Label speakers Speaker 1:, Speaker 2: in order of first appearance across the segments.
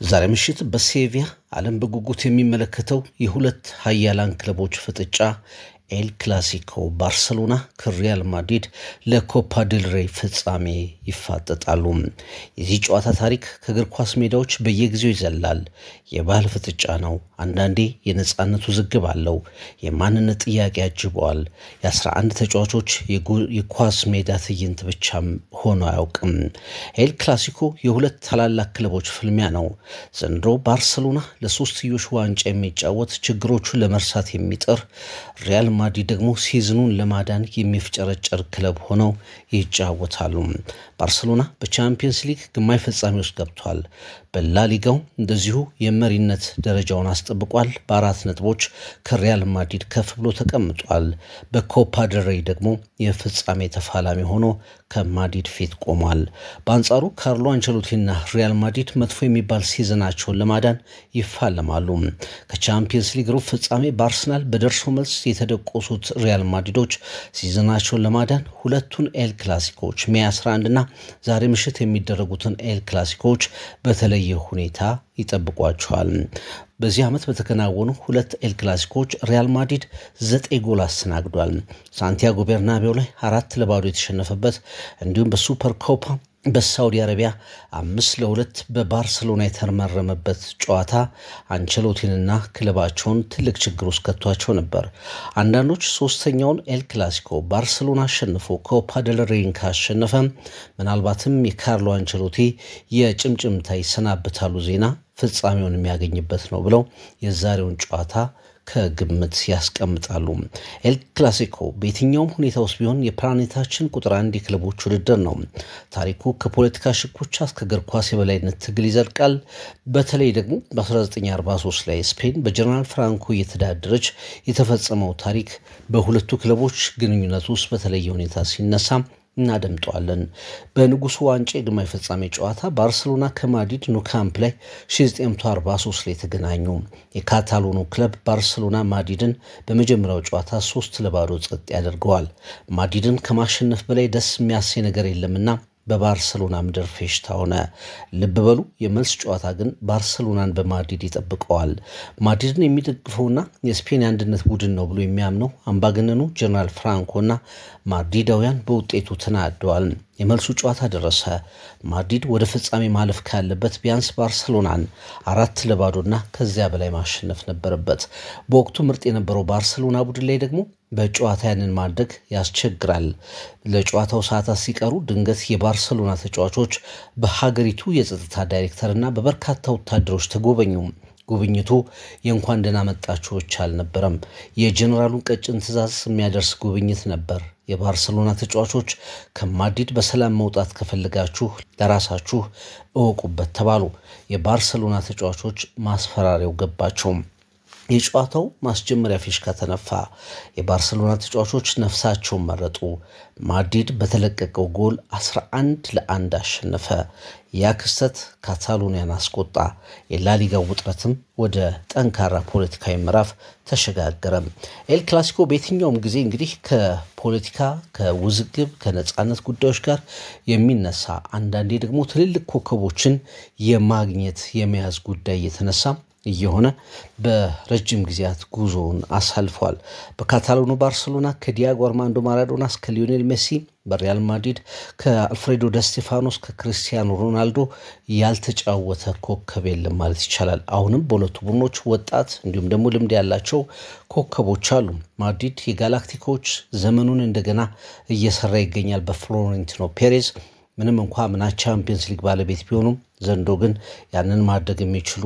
Speaker 1: ዛሬ ምሽት በሴቪያ ዓለም በጉጉት የሚመለከተው የሁለት ኃያላን ክለቦች ፍጥጫ ኤል ክላሲኮ ባርሴሎና ከሪያል ማድሪድ ለኮፓ ዴል ሬይ ፍጻሜ ይፋጠጣሉ። የዚህ ጨዋታ ታሪክ ከእግር ኳስ ሜዳዎች በየጊዜው ይዘላል። የባህል ፍጥጫ ነው። አንዳንዴ የነጻነት ውዝግብ አለው። የማንነት ጥያቄ ያጅበዋል። የ11 ተጫዋቾች የኳስ ሜዳ ትዕይንት ብቻም ሆኖ አያውቅም። ኤል ክላሲኮ የሁለት ታላላቅ ክለቦች ፍልሚያ ነው። ዘንድሮ ባርሴሎና ለሶስትዮሽ ዋንጫ የሚጫወት ችግሮቹን ለመርሳት የሚጥር ሪያል ማድሪድ ደግሞ ሲዝኑን ለማዳን የሚፍጨረጨር ክለብ ሆነው ይጫወታሉ። ባርሴሎና በቻምፒየንስ ሊግ ግማሽ ፍጻሜ ውስጥ ገብቷል። በላሊጋው እንደዚሁ የመሪነት ደረጃውን አስጠብቋል። በ4 ነጥቦች ከሪያል ማድሪድ ከፍ ብሎ ተቀምጧል። በኮፓ ዴል ሬይ ደግሞ የፍጻሜ ተፋላሚ ሆኖ ከማድሪድ ፊት ቆሟል። በአንጻሩ ካርሎ አንቸሎቲና ሪያል ማድሪድ መጥፎ የሚባል ሲዝናቸውን ለማዳን ይፋለማሉ። ከቻምፒየንስ ሊግ ሩብ ፍጻሜ በአርሰናል በደርሶ መልስ የተደቆሱት ሪያል ማድሪዶች ሲዝናቸውን ለማዳን ሁለቱን ኤል ክላሲኮች ሜይ 11 እና ዛሬ ምሽት የሚደረጉትን ኤል ክላሲኮች በተለየ ሁኔታ ይጠብቋቸዋል። በዚህ ዓመት በተከናወኑ ሁለት ኤል ክላሲኮች ሪያል ማድሪድ 9 ጎል አስተናግዷል። ሳንቲያጎ ቤርናቤው ላይ 4-2 የተሸነፈበት እንዲሁም በሱፐር ኮፓ በሳውዲ አረቢያ 5-2 በባርሴሎና የተመረመበት ጨዋታ አንቸሎቲንና ክለባቸውን ትልቅ ችግር ውስጥ ከቷቸው ነበር። አንዳንዶች ሶስተኛውን ኤል ክላሲኮ ባርሴሎና አሸንፎ ኮፓ ዴል ሬይን ካሸነፈ ምናልባትም የካርሎ አንቸሎቲ የጭምጭምታ ይሰናበታሉ ዜና ፍጻሜውን የሚያገኝበት ነው ብለው የዛሬውን ጨዋታ ከግምት ያስቀምጣሉ። ኤል ክላሲኮ በየትኛውም ሁኔታ ውስጥ ቢሆን የፕላኔታችን ቁጥር 1 የክለቦች ውድድር ነው። ታሪኩ ከፖለቲካ ሽኩቻ እስከ እግር ኳስ የበላይነት ትግል ይዘልቃል። በተለይ ደግሞ በ1943 ላይ ስፔን በጀነራል ፍራንኮ እየተዳደረች የተፈጸመው ታሪክ በሁለቱ ክለቦች ግንኙነት ውስጥ በተለየ ሁኔታ ሲነሳ እናደምጠዋለን። በንጉሱ ዋንጫ የግማሽ ፍጻሜ ጨዋታ ባርሴሎና ከማድሪድ ኑ ካምፕ ላይ 1943 ላይ ተገናኙ። የካታሎኑ ክለብ ባርሴሎና ማድሪድን በመጀመሪያው ጨዋታ 3-0 ጸጥ ያደርገዋል። ማድሪድን ከማሸነፍ በላይ ደስ የሚያሰኝ ነገር የለምና በባርሴሎና ምድር ፌሽታ ሆነ። ልብ በሉ የመልስ ጨዋታ ግን ባርሴሎናን በማድሪድ ይጠብቀዋል። ማድሪድን የሚደግፈውና የስፔን አንድነት ቡድን ነው ብሎ የሚያምነው አምባገነኑ ጀነራል ፍራንኮና ማድሪዳውያን በውጤቱ ተናደዋል። የመልሱ ጨዋታ ደረሰ። ማድሪድ ወደ ፍጻሜ ማለፍ ካለበት ቢያንስ ባርሴሎናን 4-2 ከዚያ በላይ ማሸነፍ ነበረበት። በወቅቱ ምርጥ የነበረው ባርሴሎና ቡድን ላይ ደግሞ በጨዋታ ያንን ማድረግ ያስቸግራል። ለጨዋታው ሰዓታት ሲቀሩ ድንገት የባርሴሎና ተጫዋቾች በሀገሪቱ የጸጥታ ዳይሬክተርና በበርካታ ወታደሮች ተጎበኙ። ጉብኝቱ የእንኳን ደህና መጣችሁ አልነበረም። የጀነራሉን ቀጭን ትዕዛዝ የሚያደርስ ጉብኝት ነበር። የባርሴሎና ተጫዋቾች ከማድሪድ በሰላም መውጣት ከፈልጋችሁ ለራሳችሁ እወቁበት ተባሉ። የባርሴሎና ተጫዋቾች ማስፈራሪያው ገባቸው። የጨዋታው ማስጀመሪያ ፊሽካ ተነፋ። የባርሴሎና ተጫዋቾች ነፍሳቸውን መረጡ። ማድሪድ በተለቀቀው ጎል 11-1 አሸነፈ። ያ ክስተት ካታሎኒያን አስቆጣ። የላሊጋው ውጥረትም ወደ ጠንካራ ፖለቲካዊ ምዕራፍ ተሸጋገረ። ኤል ክላሲኮ በየትኛውም ጊዜ እንግዲህ ከፖለቲካ ከውዝግብ ከነጻነት ጉዳዮች ጋር የሚነሳ አንዳንዴ ደግሞ ትልልቅ ኮከቦችን የማግኘት የመያዝ ጉዳይ የተነሳ እየሆነ በረጅም ጊዜያት ጉዞውን አሳልፏል። በካታሎኑ ባርሴሎና ከዲያጎ አርማንዶ ማራዶና እስከ ሊዮኔል ሜሲ፣ በሪያል ማድሪድ ከአልፍሬዶ ደ ስቴፋኖ እስከ ክርስቲያኖ ሮናልዶ ያልተጫወተ ኮከብ የለም ማለት ይቻላል። አሁንም በሁለቱ ቡድኖች ወጣት እንዲሁም ደግሞ ልምድ ያላቸው ኮከቦች አሉ። ማድሪድ የጋላክቲኮች ዘመኑን እንደገና እየሰራ ይገኛል በፍሎሬንቲኖ ፔሬዝ። ምንም እንኳን ምና ቻምፒየንስ ሊግ ባለቤት ቢሆኑም ዘንድሮ ግን ያንን ማድረግ የሚችሉ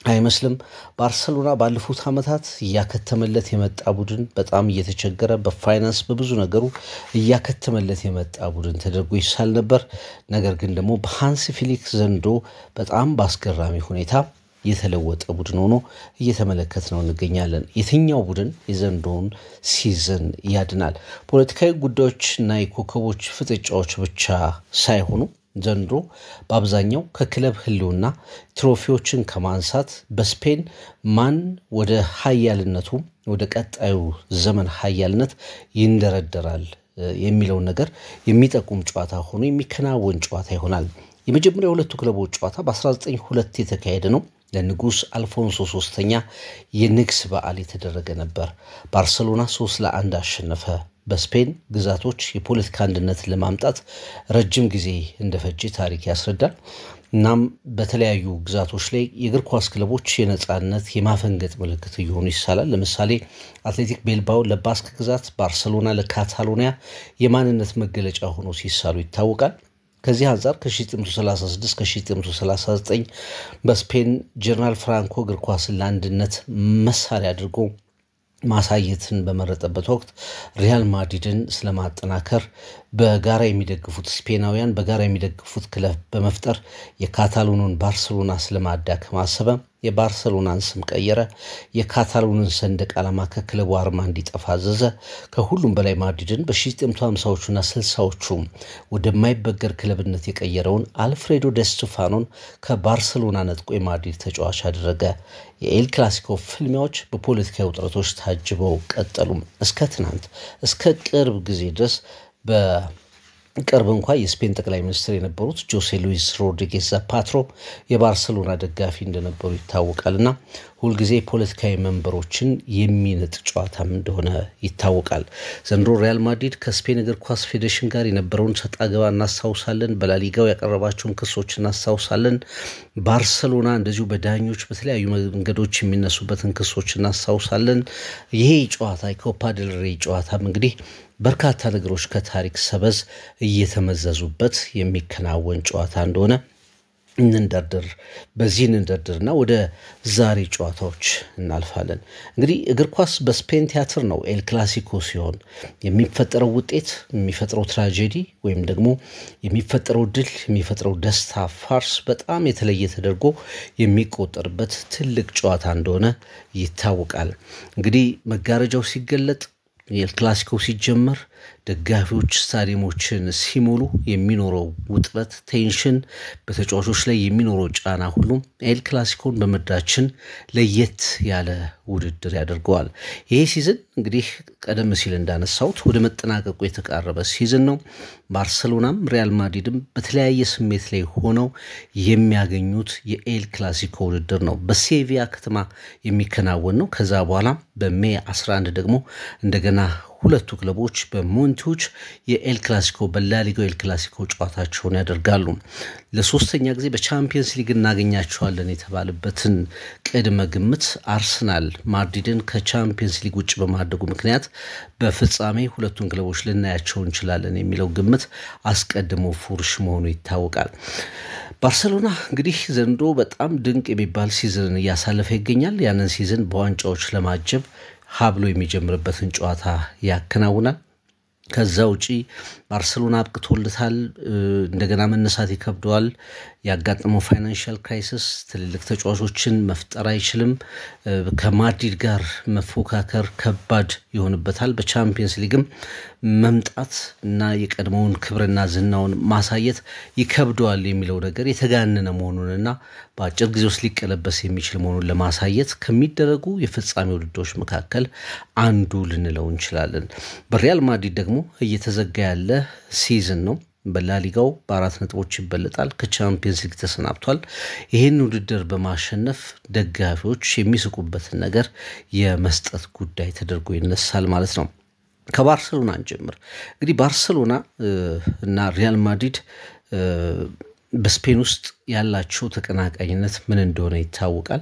Speaker 1: አይመስልም። ባርሴሎና ባለፉት ዓመታት እያከተመለት የመጣ ቡድን በጣም እየተቸገረ በፋይናንስ በብዙ ነገሩ እያከተመለት የመጣ ቡድን ተደርጎ ይሳል ነበር። ነገር ግን ደግሞ በሃንሲ ፍሊክ ዘንድሮ በጣም ባስገራሚ ሁኔታ የተለወጠ ቡድን ሆኖ እየተመለከትነው እንገኛለን። የትኛው ቡድን የዘንድሮውን ሲዝን ያድናል? ፖለቲካዊ ጉዳዮችና የኮከቦች ፍጥጫዎች ብቻ ሳይሆኑ ዘንድሮ በአብዛኛው ከክለብ ህልውና ትሮፊዎችን ከማንሳት በስፔን ማን ወደ ኃያልነቱ ወደ ቀጣዩ ዘመን ኃያልነት ይንደረደራል የሚለው ነገር የሚጠቁም ጨዋታ ሆኖ የሚከናወን ጨዋታ ይሆናል። የመጀመሪያው ሁለቱ ክለቦች ጨዋታ በ1902 የተካሄደ ነው። ለንጉስ አልፎንሶ 3ኛ የንግስ በዓል የተደረገ ነበር። ባርሴሎና 3-1 አሸነፈ። በስፔን ግዛቶች የፖለቲካ አንድነት ለማምጣት ረጅም ጊዜ እንደፈጀ ታሪክ ያስረዳል። እናም በተለያዩ ግዛቶች ላይ የእግር ኳስ ክለቦች የነጻነት የማፈንገጥ ምልክት እየሆኑ ይሳላል። ለምሳሌ አትሌቲክ ቤልባኦ ለባስክ ግዛት፣ ባርሴሎና ለካታሎኒያ የማንነት መገለጫ ሆኖ ሲሳሉ ይታወቃል። ከዚህ አንፃር ከ1936 ከ1939 በስፔን ጀነራል ፍራንኮ እግር ኳስን ለአንድነት መሳሪያ አድርጎ ማሳየትን በመረጠበት ወቅት ሪያል ማድሪድን ስለማጠናከር በጋራ የሚደግፉት ስፔናውያን በጋራ የሚደግፉት ክለብ በመፍጠር የካታሎኑን ባርሴሎና ስለማዳከም አሰበ። የባርሴሎናን ስም ቀየረ። የካታሎኑን ሰንደቅ ዓላማ ከክለቡ አርማ እንዲጠፋ አዘዘ። ከሁሉም በላይ ማድሪድን በ1950ዎቹና 60ዎቹ ወደማይበገር ክለብነት የቀየረውን አልፍሬዶ ደ ስቴፋኖን ከባርሴሎና ነጥቆ የማድሪድ ተጫዋች አደረገ። የኤል ክላሲኮ ፍልሚያዎች በፖለቲካዊ ውጥረቶች ታጅበው ቀጠሉ። እስከ ትናንት እስከ ቅርብ ጊዜ ድረስ በቅርብ እንኳን የስፔን ጠቅላይ ሚኒስትር የነበሩት ጆሴ ሉዊስ ሮድሪጌዝ ዛፓትሮ የባርሴሎና ደጋፊ እንደነበሩ ይታወቃልና ሁልጊዜ ፖለቲካዊ መንበሮችን የሚነጥ ጨዋታም እንደሆነ ይታወቃል። ዘንድሮ ሪያል ማድሪድ ከስፔን እግር ኳስ ፌዴሬሽን ጋር የነበረውን ሰጣ ገባ እናስታውሳለን። በላሊጋው ያቀረባቸውን ክሶች እናስታውሳለን። ባርሴሎና እንደዚሁ በዳኞች በተለያዩ መንገዶች የሚነሱበትን ክሶች እናስታውሳለን። ይሄ ጨዋታ የኮፓ ዴል ሬይ ጨዋታም እንግዲህ በርካታ ነገሮች ከታሪክ ሰበዝ እየተመዘዙበት የሚከናወን ጨዋታ እንደሆነ እንደርደርና ወደ ዛሬ ጨዋታዎች እናልፋለን። እንግዲህ እግር ኳስ በስፔን ቲያትር ነው። ኤል ክላሲኮ ሲሆን የሚፈጠረው ውጤት የሚፈጥረው ትራጀዲ ወይም ደግሞ የሚፈጠረው ድል የሚፈጥረው ደስታ ፋርስ በጣም የተለየ ተደርጎ የሚቆጠርበት ትልቅ ጨዋታ እንደሆነ ይታወቃል። እንግዲህ መጋረጃው ሲገለጥ የኤል ክላሲኮ ሲጀመር ደጋፊዎች ስታዲየሞችን ሲሞሉ የሚኖረው ውጥረት ቴንሽን በተጫዋቾች ላይ የሚኖረው ጫና ሁሉ ኤል ክላሲኮን በመድራችን ለየት ያለ ውድድር ያደርገዋል። ይሄ ሲዝን እንግዲህ ቀደም ሲል እንዳነሳውት ወደ መጠናቀቁ የተቃረበ ሲዝን ነው። ባርሴሎናም ሪያል ማድሪድም በተለያየ ስሜት ላይ ሆነው የሚያገኙት የኤል ክላሲኮ ውድድር ነው። በሴቪያ ከተማ የሚከናወን ነው። ከዛ በኋላ በሜይ 11 ደግሞ እንደገና ሁለቱ ክለቦች በሞንቲዩች የኤል ክላሲኮ በላሊጋው ኤል ክላሲኮ ጨዋታቸውን ያደርጋሉ። ለሶስተኛ ጊዜ በቻምፒየንስ ሊግ እናገኛቸዋለን የተባለበትን ቅድመ ግምት አርሰናል ማድሪድን ከቻምፒየንስ ሊግ ውጭ በማድረጉ ምክንያት በፍጻሜ ሁለቱን ክለቦች ልናያቸው እንችላለን የሚለው ግምት አስቀድሞ ፉርሽ መሆኑ ይታወቃል። ባርሴሎና እንግዲህ ዘንድሮ በጣም ድንቅ የሚባል ሲዝንን እያሳለፈ ይገኛል። ያንን ሲዝን በዋንጫዎች ለማጀብ ሀብሎ የሚጀምርበትን ጨዋታ ያከናውናል። ከዛ ውጪ ባርሴሎና አብቅቶልታል። እንደገና መነሳት ይከብደዋል። ያጋጠመው ፋይናንሻል ክራይሲስ ትልልቅ ተጫዋቾችን መፍጠር አይችልም። ከማድሪድ ጋር መፎካከር ከባድ ይሆንበታል። በቻምፒየንስ ሊግም መምጣት እና የቀድሞውን ክብርና ዝናውን ማሳየት ይከብደዋል የሚለው ነገር የተጋነነ መሆኑንና በአጭር ጊዜ ውስጥ ሊቀለበስ የሚችል መሆኑን ለማሳየት ከሚደረጉ የፍጻሜ ውድድሮች መካከል አንዱ ልንለው እንችላለን። በሪያል ማድሪድ ደግሞ እየተዘጋ ያለ ሲዝን ነው። በላሊጋው በ4 ነጥቦች ይበልጣል። ከቻምፒየንስ ሊግ ተሰናብቷል። ይህን ውድድር በማሸነፍ ደጋፊዎች የሚስቁበትን ነገር የመስጠት ጉዳይ ተደርጎ ይነሳል ማለት ነው። ከባርሴሎና እንጀምር። እንግዲህ ባርሴሎና እና ሪያል ማድሪድ በስፔን ውስጥ ያላቸው ተቀናቃኝነት ምን እንደሆነ ይታወቃል።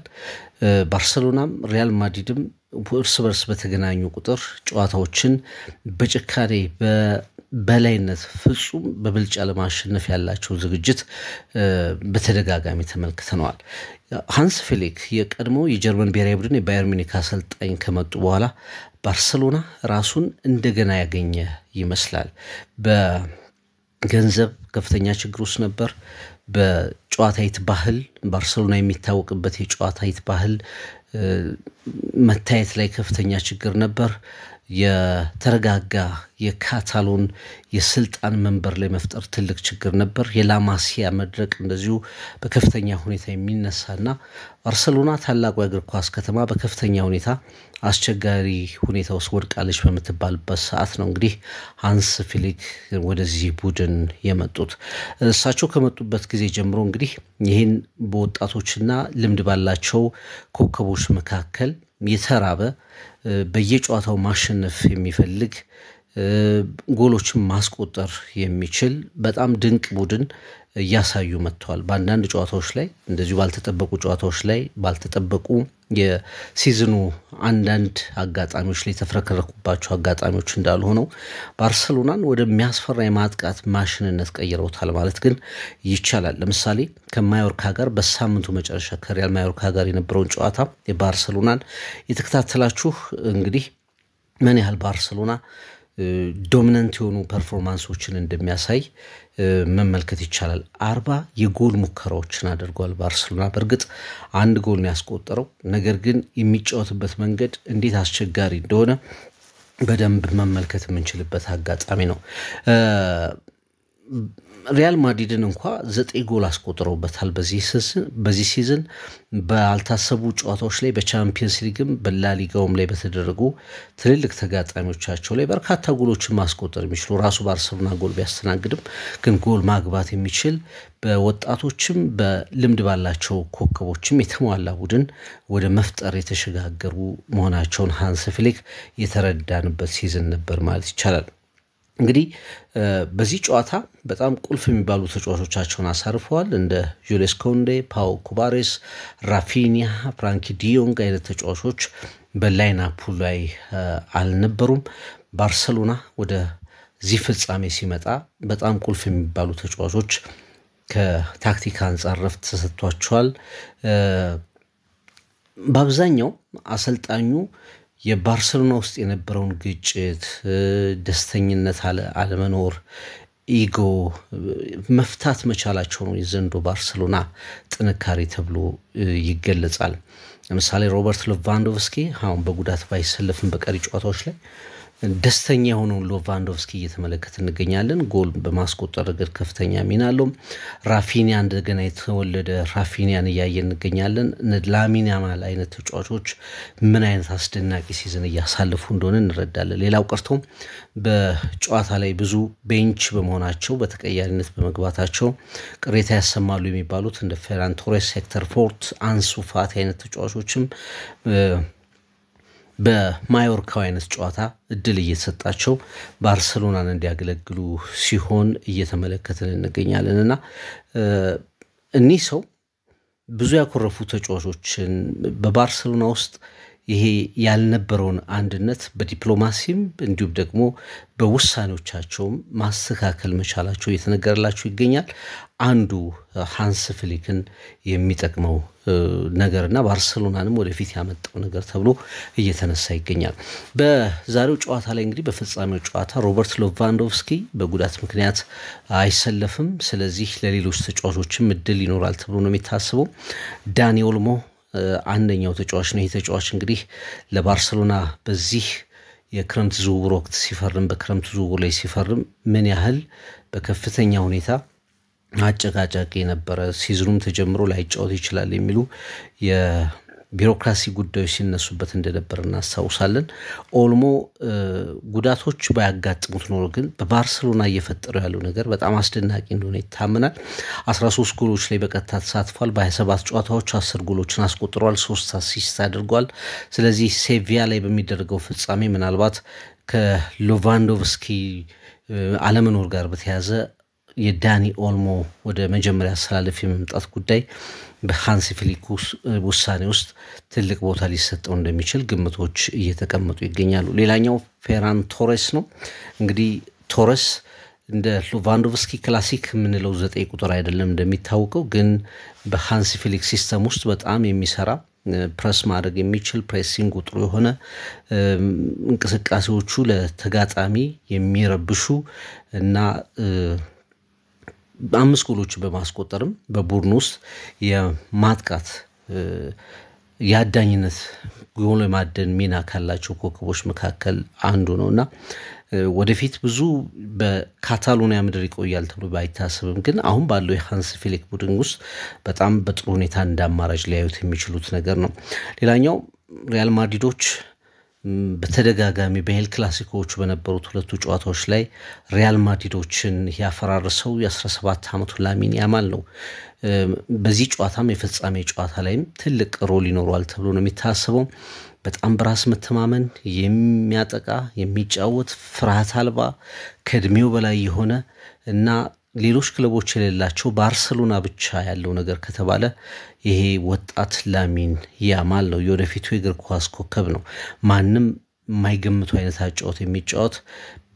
Speaker 1: ባርሴሎናም ሪያል ማድሪድም እርስ በርስ በተገናኙ ቁጥር ጨዋታዎችን በጭካኔ በላይነት ፍጹም በብልጫ ለማሸነፍ ያላቸው ዝግጅት በተደጋጋሚ ተመልክተናል። ሃንስ ፊሊክ የቀድሞ የጀርመን ብሔራዊ ቡድን የባየር ሙኒክ አሰልጣኝ ከመጡ በኋላ ባርሴሎና ራሱን እንደገና ያገኘ ይመስላል። በገንዘብ ከፍተኛ ችግር ውስጥ ነበር። በጨዋታይት ባህል ባርሴሎና የሚታወቅበት የጨዋታይት ባህል መታየት ላይ ከፍተኛ ችግር ነበር። የተረጋጋ የካታሎን የስልጣን መንበር ላይ መፍጠር ትልቅ ችግር ነበር። የላማሲያ መድረቅ እንደዚሁ በከፍተኛ ሁኔታ የሚነሳና ባርሰሎና ታላቁ የእግር ኳስ ከተማ በከፍተኛ ሁኔታ አስቸጋሪ ሁኔታ ውስጥ ወድቃለች በመተባልበት ሰዓት ነው እንግዲህ ሃንስ ፊሊክ ወደዚህ ቡድን የመጡት። እሳቸው ከመጡበት ጊዜ ጀምሮ እንግዲህ ይህን በወጣቶችና ልምድ ባላቸው ኮከቦች መካከል የተራበ በየጨዋታው ማሸነፍ የሚፈልግ ጎሎችን ማስቆጠር የሚችል በጣም ድንቅ ቡድን እያሳዩ መጥተዋል። በአንዳንድ ጨዋታዎች ላይ እንደዚሁ ባልተጠበቁ ጨዋታዎች ላይ ባልተጠበቁ የሲዝኑ አንዳንድ አጋጣሚዎች ላይ ተፍረከረኩባቸው አጋጣሚዎች እንዳሉ ሆነው ባርሰሎናን ወደሚያስፈራ የማጥቃት ማሽንነት ቀይረውታል ማለት ግን ይቻላል። ለምሳሌ ከማዮርካ ጋር በሳምንቱ መጨረሻ ከሪያል ማዮርካ ጋር የነበረውን ጨዋታ የባርሰሎናን የተከታተላችሁ እንግዲህ ምን ያህል ባርሰሎና ዶሚናንት የሆኑ ፐርፎርማንሶችን እንደሚያሳይ መመልከት ይቻላል። 40 የጎል ሙከራዎችን አድርጓል ባርሰሎና። በርግጥ አንድ ጎል ነው ያስቆጠረው፣ ነገር ግን የሚጫወትበት መንገድ እንዴት አስቸጋሪ እንደሆነ በደንብ መመልከት የምንችልበት አጋጣሚ ነው። ሪያል ማድሪድን እንኳን 9 ጎል አስቆጥረውበታል በዚህ ሲዝን ባልታሰቡ ጨዋታዎች ላይ በቻምፒየንስ ሊግም በላሊጋውም ላይ በተደረጉ ትልልቅ ተጋጣሚዎቻቸው ላይ በርካታ ጎሎችን ማስቆጠር የሚችሉ ራሱ ባርሰሎና ጎል ቢያስተናግድም ግን ጎል ማግባት የሚችል በወጣቶችም በልምድ ባላቸው ኮከቦችም የተሟላ ቡድን ወደ መፍጠር የተሸጋገሩ መሆናቸውን ሃንስ ፊሊክ የተረዳንበት ሲዝን ነበር ማለት ይቻላል። እንግዲህ በዚህ ጨዋታ በጣም ቁልፍ የሚባሉ ተጫዋቾቻቸውን አሳርፈዋል። እንደ ጁልስ ኮንዴ፣ ፓው ኩባሬስ፣ ራፊኒያ፣ ፍራንኪ ዲዮንግ አይነት ተጫዋቾች በላይናፑ ላይ አልነበሩም። ባርሰሎና ወደ ዚህ ፍጻሜ ሲመጣ በጣም ቁልፍ የሚባሉ ተጫዋቾች ከታክቲክ አንፃር ረፍት ተሰጥቷቸዋል። በአብዛኛው አሰልጣኙ የባርሰሎና ውስጥ የነበረውን ግጭት፣ ደስተኝነት አለመኖር፣ ኢጎ መፍታት መቻላቸው ነው የዘንድሮ ባርሰሎና ጥንካሬ ተብሎ ይገለጻል። ለምሳሌ ሮበርት ሌቫንዶቭስኪ አሁን በጉዳት ባይሰለፍም በቀሪ ጨዋታዎች ላይ ደስተኛ የሆነውን ሌቫንዶቭስኪ እየተመለከተ እንገኛለን። ጎል በማስቆጠር ረገድ ከፍተኛ ሚና አለው። ራፊኒያ እንደገና የተወለደ ራፊኒያን እያየን እንገኛለን። ላሚን ያማል አይነት ተጫዋቾች ምን አይነት አስደናቂ ሲዝን እያሳለፉ እንደሆነ እንረዳለን። ሌላው ቀርቶ በጨዋታ ላይ ብዙ ቤንች በመሆናቸው በተቀያሪነት በመግባታቸው ቅሬታ ያሰማሉ የሚባሉት እንደ ፌራን ቶሬስ፣ ሄክተር ፎርት፣ አንሱ ፋቲ አይነት ተጫዋቾችም በማዮርካው አይነት ጨዋታ እድል እየተሰጣቸው ባርሰሎናን እንዲያገለግሉ ሲሆን እየተመለከትን እንገኛለንና እኒህ ሰው ብዙ ያኮረፉ ተጫዋቾችን በባርሰሎና ውስጥ ይሄ ያልነበረውን አንድነት በዲፕሎማሲም እንዲሁም ደግሞ በውሳኔዎቻቸው ማስተካከል መቻላቸው እየተነገረላቸው ይገኛል። አንዱ ሃንስ ፊሊክን የሚጠቅመው ነገርና ባርሰሎናንም ወደፊት ያመጣው ነገር ተብሎ እየተነሳ ይገኛል። በዛሬው ጨዋታ ላይ እንግዲህ በፍጻሜው ጨዋታ ሮበርት ሌቫንዶቭስኪ በጉዳት ምክንያት አይሰለፍም። ስለዚህ ለሌሎች ተጫዋቾችም እድል ይኖራል ተብሎ ነው የሚታሰበው። ዳኒ ኦልሞ አንደኛው ተጫዋች ነው። ይሄ ተጫዋች እንግዲህ ለባርሰሎና በዚህ የክረምት ዝውውር ወቅት ሲፈርም በክረምት ዝውውር ላይ ሲፈርም ምን ያህል በከፍተኛ ሁኔታ አጨቃጫቂ የነበረ ሲዝኑም ተጀምሮ ላይጫወት ይችላል የሚሉ የቢሮክራሲ ጉዳዮች ሲነሱበት እንደነበር እናስታውሳለን። ኦልሞ ጉዳቶች ባያጋጥሙት ኖሮ ግን በባርሰሎና እየፈጠረው ያለው ነገር በጣም አስደናቂ እንደሆነ ይታመናል። 13 ጎሎች ላይ በቀጥታ ተሳትፏል። በ27 ጨዋታዎች 10 ጎሎችን አስቆጥሯል፣ 3 አሲስት አድርጓል። ስለዚህ ሴቪያ ላይ በሚደረገው ፍጻሜ ምናልባት ከሌቫንዶቭስኪ አለመኖር ጋር በተያያዘ የዳኒ ኦልሞ ወደ መጀመሪያ አሰላለፍ የመምጣት ጉዳይ በሃንስ ፊሊክ ውሳኔ ውስጥ ትልቅ ቦታ ሊሰጠው እንደሚችል ግምቶች እየተቀመጡ ይገኛሉ። ሌላኛው ፌራን ቶሬስ ነው። እንግዲህ ቶሬስ እንደ ሌቫንዶቭስኪ ክላሲክ የምንለው 9 ቁጥር አይደለም እንደሚታወቀው፣ ግን በሃንስ ፊሊክ ሲስተም ውስጥ በጣም የሚሰራ ፕሬስ ማድረግ የሚችል ፕሬሲንግ ጥሩ የሆነ እንቅስቃሴዎቹ ለተጋጣሚ የሚረብሹ እና 5 ጎሎች በማስቆጠርም በቡድን ውስጥ የማጥቃት ያዳኝነት ጎል ማደን ሚና ካላቸው ኮከቦች መካከል አንዱ ነውና ወደፊት ብዙ በካታሎኒያ ምድር ይቆያል ተብሎ ባይታሰብም ግን አሁን ባለው የሃንስ ፊሊክ ቡድን ውስጥ በጣም በጥሩ ሁኔታ እንዳማራጭ ሊያዩት የሚችሉት ነገር ነው። ሌላኛው ሪያል ማድሪዶች በተደጋጋሚ በኤል ክላሲኮዎች በነበሩት ሁለቱ ጨዋታዎች ላይ ሪያል ማድሪዶችን ያፈራረሰው የ17 ዓመቱ ላሚን ያማል ነው። በዚህ ጨዋታም የፍጻሜ ጨዋታ ላይም ትልቅ ሮል ይኖራል ተብሎ ነው የሚታሰበው። በጣም በራስ መተማመን የሚያጠቃ የሚጫወት ፍርሃት አልባ ከእድሜው በላይ የሆነ እና ሌሎች ክለቦች የሌላቸው ባርሴሎና ብቻ ያለው ነገር ከተባለ ይሄ ወጣት ላሚን ያማል ነው። የወደፊቱ የእግር ኳስ ኮከብ ነው። ማንም የማይገምቱ አይነት አጫወት የሚጫወት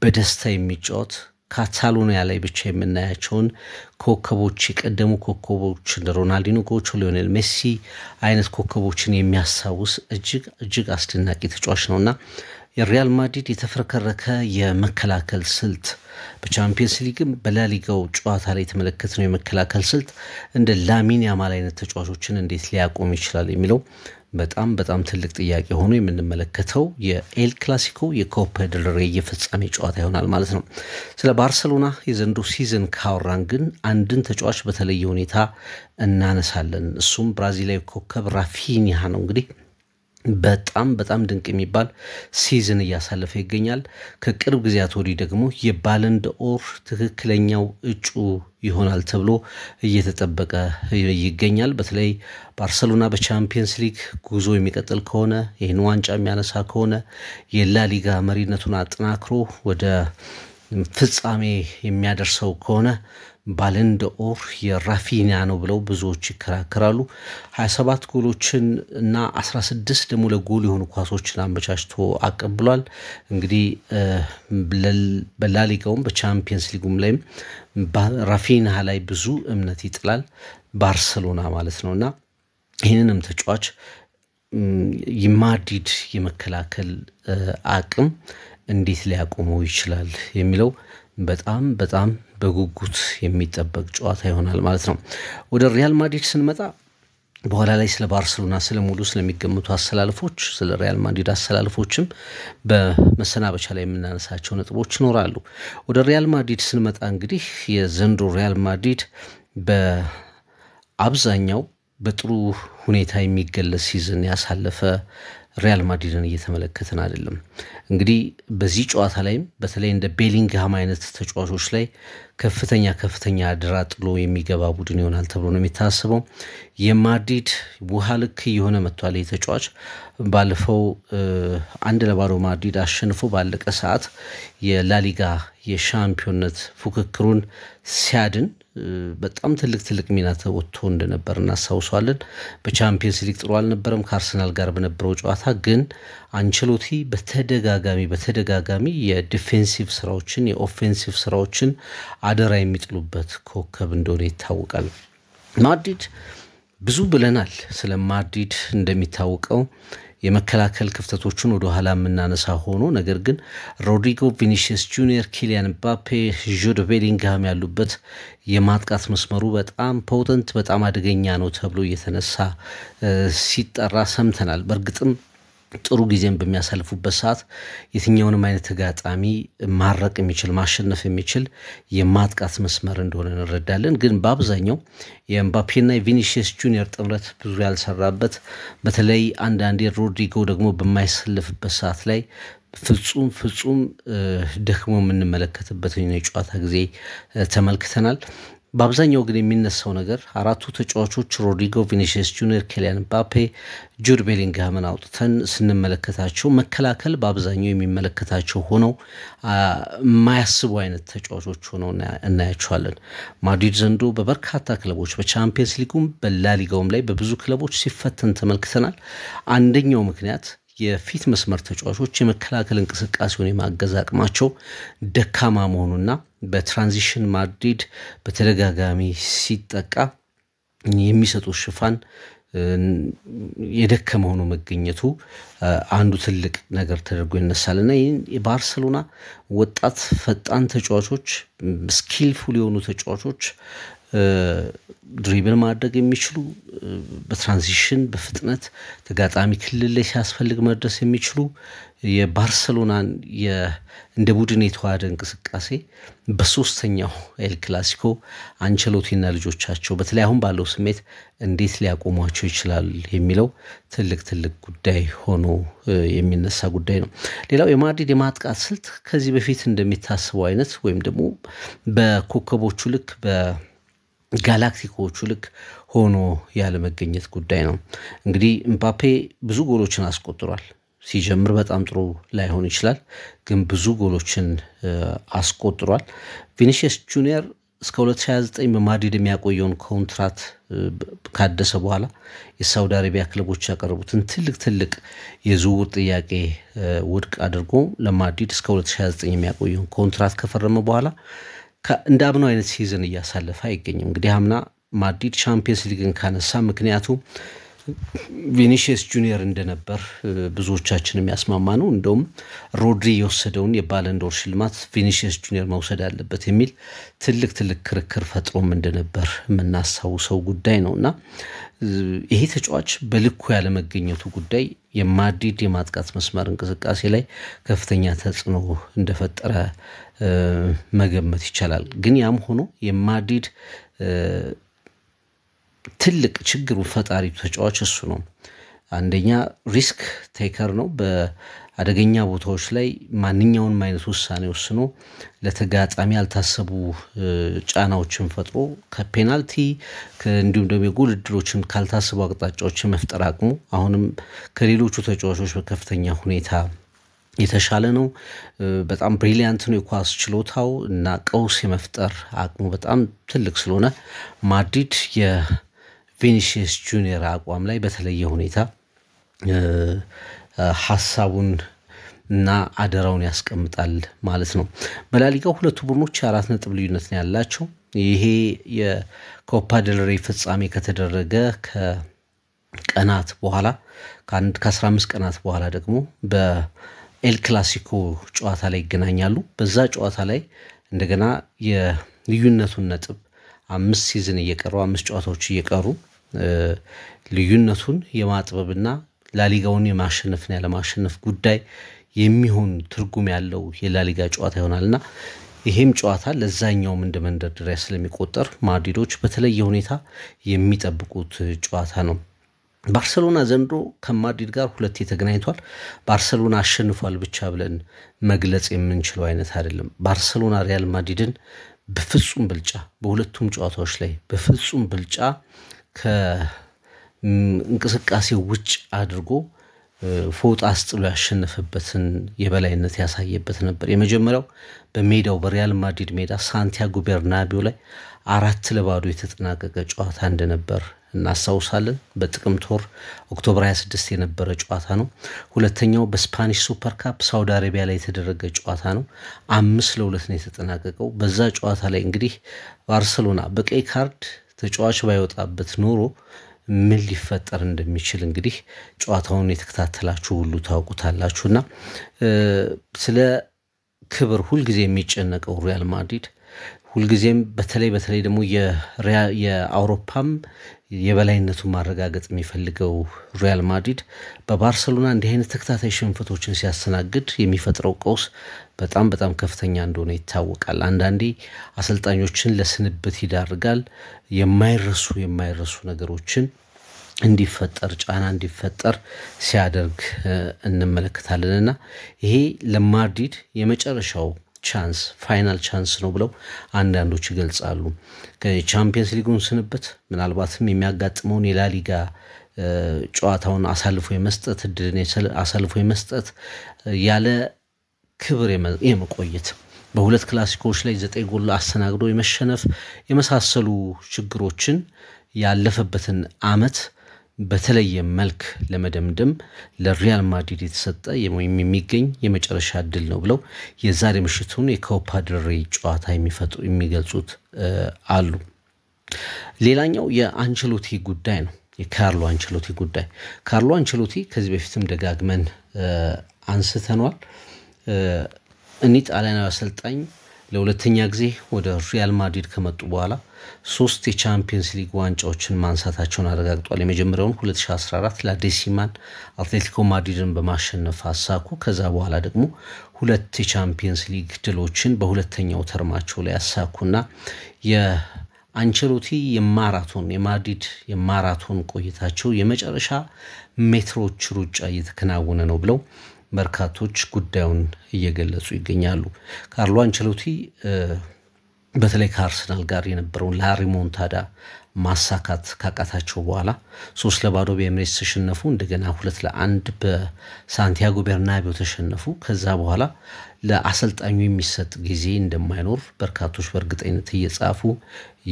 Speaker 1: በደስታ የሚጫወት ካታሎኒያ ላይ ብቻ የምናያቸውን ኮከቦች የቀደሙ ኮከቦች እንደ ሮናልዲኖ፣ ጎቾ፣ ሊዮኔል ሜሲ አይነት ኮከቦችን የሚያሳውስ እጅግ አስደናቂ ተጫዋች ነውና የሪያል ማድሪድ የተፈረከረከ የመከላከል ስልት በቻምፒየንስ ሊግም በላሊጋው ጨዋታ ላይ የተመለከተነው የመከላከል ስልት እንደ ላሚን ያማል አይነት ተጫዋቾችን እንዴት ሊያቆም ይችላል የሚለው በጣም ትልቅ ጥያቄ ሆኖ የምንመለከተው የኤል ክላሲኮ የኮፓ ዴል ሬይ የፍጻሜ ጨዋታ ይሆናል ማለት ነው። ስለ ባርሴሎና የዘንድሮ ሲዝን ካወራን ግን አንድን ተጫዋች በተለየ ሁኔታ እናነሳለን። እሱም ብራዚላዊ ኮከብ ራፊኒያ ነው። እንግዲህ በጣም ድንቅ የሚባል ሲዝን እያሳለፈ ይገኛል። ከቅርብ ጊዜያት ወዲህ ደግሞ የባለን ዶር ትክክለኛው እጩ ይሆናል ተብሎ እየተጠበቀ ይገኛል። በተለይ ባርሴሎና በቻምፒየንስ ሊግ ጉዞ የሚቀጥል ከሆነ ይህን ዋንጫ የሚያነሳ ከሆነ የላሊጋ መሪነቱን አጠናክሮ ወደ ፍጻሜ የሚያደርሰው ከሆነ ባለን ዶር የራፊኒያ ነው ብለው ብዙዎች ይከራከራሉ። 27 ጎሎችን እና 16 ደግሞ ለጎል የሆኑ ኳሶችን አመቻችቶ አቀብሏል። እንግዲህ በላሊጋውም በቻምፒየንስ ሊጉም ላይም ራፊኒያ ላይ ብዙ እምነት ይጥላል ባርሴሎና ማለት ነውና ይህንንም ተጫዋች የማድሪድ የመከላከል አቅም እንዴት ሊያቆመው ይችላል የሚለው በጣም በጉጉት የሚጠበቅ ጨዋታ ይሆናል ማለት ነው። ወደ ሪያል ማድሪድ ስንመጣ በኋላ ላይ ስለ ባርሴሎና ስለሙሉ ስለሚገመቱ አሰላለፎች ስለ ሪያል ማድሪድ አሰላለፎችም በመሰናበቻ ላይ የምናነሳቸው ነጥቦች ይኖራሉ። ወደ ሪያል ማድሪድ ስንመጣ እንግዲህ የዘንድሮ ሪያል ማድሪድ በአብዛኛው በጥሩ ሁኔታ የሚገለጽ ሲዝን ያሳለፈ ሪያል ማድሪድን እየተመለከተን አይደለም። እንግዲህ በዚህ ጨዋታ ላይም በተለይ እንደ ቤሊንግሃም አይነት ተጫዋቾች ላይ ከፍተኛ ድራ ጥሎ የሚገባ ቡድን ይሆናል ተብሎ ነው የሚታሰበው። የማድሪድ ውሃ ልክ የሆነ መጥቷል የተጫዋች ባለፈው 1-0 ማድሪድ አሸንፎ ባለቀ ሰዓት የላሊጋ የሻምፒዮንነት ፉክክሩን ሲያድን በጣም ትልቅ ሚና ተወጥቶ እንደነበር እናሳውሳለን። በቻምፒየንስ ሊግ ጥሩ አልነበረም ከአርሰናል ጋር በነበረው ጨዋታ ግን አንቸሎቲ በተደጋጋሚ የዲፌንሲቭ ስራዎችን የኦፌንሲቭ ስራዎችን አደራ የሚጥሉበት ኮከብ እንደሆነ ይታወቃል። ማድሪድ ብዙ ብለናል ስለ ማድሪድ እንደሚታወቀው የመከላከል ክፍተቶችን ወደ ኋላ ምናነሳ ሆኖ ነገር ግን ሮድሪጎ፣ ቪኒሲየስ ጁኒየር፣ ኪሊያን ምባፔ፣ ጁድ ቤሊንግሃም ያሉበት የማጥቃት መስመሩ በጣም ፖተንት በጣም አደገኛ ነው ተብሎ እየተነሳ ሲጠራ ሰምተናል። በርግጥም ጥሩ ጊዜን በሚያሳልፉበት ሰዓት የትኛውንም አይነት ተጋጣሚ ማረቅ የሚችል ማሸነፍ የሚችል የማጥቃት መስመር እንደሆነ እንረዳለን። ግን በአብዛኛው የምባፔና የቪኒሲየስ ጁኒየር ጥምረት ብዙ ያልሰራበት በተለይ አንዳንዴ ሮድሪጎ ደግሞ በማይሰለፍበት ሰዓት ላይ ፍጹም ደክሞ የምንመለከትበት የጨዋታ ጊዜ ተመልክተናል። በአብዛኛው ግን የሚነሳው ነገር አራቱ ተጫዋቾች ሮድሪጎ፣ ቪኒሲየስ ጁኒየር፣ ኪሊያን ምባፔ፣ ጁድ ቤሊንግሃምን አውጥተን ስንመለከታቸው መከላከል በአብዛኛው የሚመለከታቸው ሆነው የማያስቡ አይነት ተጫዋቾች ሆነው እናያቸዋለን። ማድሪድ ዘንድሮ በበርካታ ክለቦች በቻምፒየንስ ሊጉም በላሊጋውም ላይ በብዙ ክለቦች ሲፈተን ተመልክተናል። አንደኛው ምክንያት የፊት መስመር ተጫዋቾች የመከላከል እንቅስቃሴውን የማገዝ አቅማቸው ደካማ መሆኑና በትራንዚሽን ማድሪድ በተደጋጋሚ ሲጠቃ የሚሰጡት ሽፋን የደከመ ሆኖ መገኘቱ አንዱ ትልቅ ነገር ተደርጎ ይነሳልና ይህን የባርሴሎና ወጣት ፈጣን ተጫዋቾች ስኪልፉል የሆኑ ተጫዋቾች ድሪብል ማድረግ የሚችሉ በትራንዚሽን በፍጥነት ተጋጣሚ ክልል ላይ ሲያስፈልግ መድረስ የሚችሉ የባርሰሎናን እንደ ቡድን የተዋሃደ እንቅስቃሴ በሶስተኛው ኤል ክላሲኮ አንቸሎቲና ልጆቻቸው በተለይ አሁን ባለው ስሜት እንዴት ሊያቆሟቸው ይችላል የሚለው ትልቅ ጉዳይ ሆኖ የሚነሳ ጉዳይ ነው። ሌላው የማድሪድ የማጥቃት ስልት ከዚህ በፊት እንደሚታሰበው አይነት ወይም ደግሞ በኮከቦቹ ልክ በጋላክቲኮቹ ልክ ሆኖ ያለ መገኘት ጉዳይ ነው። እንግዲህ ምባፔ ብዙ ጎሎችን አስቆጥሯል። ሲጀምር በጣም ጥሩ ላይሆን ይችላል ግን ብዙ ጎሎችን አስቆጥሯል። ቪኒሲየስ ጁኒየር እስከ 2029 በማድሪድ የሚያቆየውን ኮንትራት ካደሰ በኋላ የሳውዲ አረቢያ ክለቦች ያቀረቡትን ትልቅ የዝውውር ጥያቄ ውድቅ አድርጎ ለማድሪድ እስከ 2029 የሚያቆየውን ኮንትራት ከፈረመ በኋላ እንዳብነው አይነት ሲዝን እያሳለፈ አይገኝም። እንግዲህ አምና ማድሪድ ቻምፒየንስ ሊግን ካነሳ ምክንያቱ ቪኒሲየስ ጁኒየር እንደነበር ብዙዎቻችን የሚያስማማ ነው። እንደውም ሮድሪ የወሰደውን የባለንዶር ሽልማት ቪኒሲየስ ጁኒየር መውሰድ አለበት የሚል ትልቅ ክርክር ፈጥሮም እንደነበር የምናስታውሰው ጉዳይ ነውና ይሄ ተጫዋች በልኩ ያለ መገኘቱ ጉዳይ የማድሪድ የማጥቃት መስመር እንቅስቃሴ ላይ ከፍተኛ ተጽዕኖ እንደፈጠረ መገመት ይቻላል። ግን ያም ሆኖ የማድሪድ ትልቅ ችግሩ ፈጣሪ ተጫዋች እሱ ነው። አንደኛ ሪስክ ቴከር ነው። በአደገኛ ቦታዎች ላይ ማንኛውንም አይነት ውሳኔ ወስኖ ለተጋጣሚ ያልታሰቡ ጫናዎችን ፈጥሮ ከፔናልቲ እንዲሁም ደግሞ የጎል እድሎችን ካልታሰቡ አቅጣጫዎች መፍጠር አቅሙ አሁንም ከሌሎቹ ተጫዋቾች በከፍተኛ ሁኔታ የተሻለ ነው። በጣም ብሪሊያንት ነው። የኳስ ችሎታው እና ቀውስ የመፍጠር አቅሙ በጣም ትልቅ ስለሆነ ማድሪድ የቪኒሲየስ ጁኒየር አቋም ላይ በተለየ ሁኔታ ሐሳቡን እና አደራውን ያስቀምጣል ማለት ነው። በላሊጋው ሁለቱ ቡድኖች 4 ነጥብ ልዩነት ነው ያላቸው። ይሄ የኮፓ ዴል ሬይ ፍጻሜ ከተደረገ ከቀናት በኋላ ከ15 ቀናት በኋላ ደግሞ በኤል ክላሲኮ ጨዋታ ላይ ይገናኛሉ። በዛ ጨዋታ ላይ እንደገና የልዩነቱን ነጥብ 5 ሲዝን እየቀረው 5 ጨዋታዎች እየቀሩ ልዩነቱን የማጥበብና ላሊጋውን የማሸነፍና ያለማሸነፍ ጉዳይ የሚሆን ትርጉም ያለው የላሊጋ ጨዋታ ይሆናልና ይሄም ጨዋታ ለዛኛውም እንደ መንደርደሪያ ስለሚቆጠር ማድሪዶች በተለየ ሁኔታ የሚጠብቁት ጨዋታ ነው። ባርሴሎና ዘንድሮ ከማድሪድ ጋር ሁለት ተገናኝቷል። ባርሴሎና አሸንፏል ብቻ ብለን መግለጽ የምንችለው አይነት አይደለም። ባርሴሎና ሪያል ማድሪድን በፍጹም ብልጫ በሁለቱም ጨዋታዎች ላይ በፍጹም ብልጫ ከእንቅስቃሴ ውጭ አድርጎ ፎጣ አስጥሎ ያሸነፈበትን የበላይነት ያሳየበት ነበር። የመጀመሪያው በሜዳው በሪያል ማድሪድ ሜዳ ሳንቲያጎ ቤርናቢዮ ላይ 4-0 የተጠናቀቀ ጨዋታ እንደነበር እናስታውሳለን። በጥቅምት ወር ኦክቶበር 26 የነበረ ጨዋታ ነው። ሁለተኛው በስፓኒሽ ሱፐር ካፕ ሳውዲ አረቢያ ላይ የተደረገ ጨዋታ ነው። 5-2 ነው የተጠናቀቀው። በዛ ጨዋታ ላይ እንግዲህ ባርሴሎና በቀይ ካርድ ተጫዋች ባይወጣበት ኖሮ ምን ሊፈጠር እንደሚችል እንግዲህ ጨዋታውን የተከታተላችሁ ሁሉ ታውቁታላችሁና ስለ ክብር ሁሉ ጊዜ የሚጨነቀው ሪያል ማድሪድ ሁልጊዜም በተለይ ደግሞ የአውሮፓም የበላይነቱን ማረጋገጥ የሚፈልገው ሪያል ማድሪድ በባርሴሎና እንዲህ አይነት ተከታታይ ሽንፈቶችን ሲያስተናግድ የሚፈጥረው ቀውስ በጣም ከፍተኛ እንደሆነ ይታወቃል። አንዳንዴ አሰልጣኞችን ለስንብት ይዳርጋል። የማይረሱ ነገሮችን እንዲፈጠር ጫና እንዲፈጠር ሲያደርግ እንመለከታለንና ይሄ ለማድሪድ የመጨረሻው ቻንስ ፋይናል ቻንስ ነው ብለው አንዳንዶች ይገልጻሉ። ከቻምፒየንስ ሊጉን ስንበት ምናልባትም የሚያጋጥመውን የላሊጋ ጨዋታውን አሳልፎ የመስጠት እድልን አሳልፎ የመስጠት ያለ ክብር የመቆየት በሁለት ክላሲኮች ላይ 9 ጎል አስተናግዶ የመሸነፍ የመሳሰሉ ችግሮችን ያለፈበትን አመት በተለየ መልክ ለመደምደም ለሪያል ማድሪድ የተሰጠ የሚገኝ የመጨረሻ እድል ነው ብለው የዛሬ ምሽቱን የኮፓ ዴል ሬይ ጨዋታ የሚገልጹት አሉ። ሌላኛው የአንቸሎቲ ጉዳይ ነው። የካርሎ አንቸሎቲ ጉዳይ። ካርሎ አንቸሎቲ ከዚህ በፊትም ደጋግመን አንስተናል። ጣሊያናዊ አሰልጣኝ ለሁለተኛ ጊዜ ወደ ሪያል ማድሪድ ከመጡ በኋላ ሶስት የቻምፒየንስ ሊግ ዋንጫዎችን ማንሳታቸውን አረጋግጧል። የመጀመሪያውን 2014 ለዴሲማን አትሌቲኮ ማድሪድን በማሸነፍ አሳኩ። ከዛ በኋላ ደግሞ ሁለት የቻምፒየንስ ሊግ ድሎችን በሁለተኛው ተርማቸው ላይ አሳኩና የአንቸሎቲ የማድሪድ የማራቶን ቆይታቸው የመጨረሻ ሜትሮች ሩጫ እየተከናወነ ነው ብለው በርካቶች ጉዳዩን እየገለጹ ይገኛሉ። ካርሎ አንቸሎቲ በተለይ ከአርሰናል ጋር የነበረውን ላሪሞንታዳ ማሳካት ካቃታቸው በኋላ 3-0 በኤምሬትስ ተሸነፉ። እንደገና 2-1 በሳንቲያጎ ቤርናቤው ተሸነፉ። ከዛ በኋላ ለአሰልጣኙ የሚሰጥ ጊዜ እንደማይኖር በርካቶች በእርግጠኝነት እየጻፉ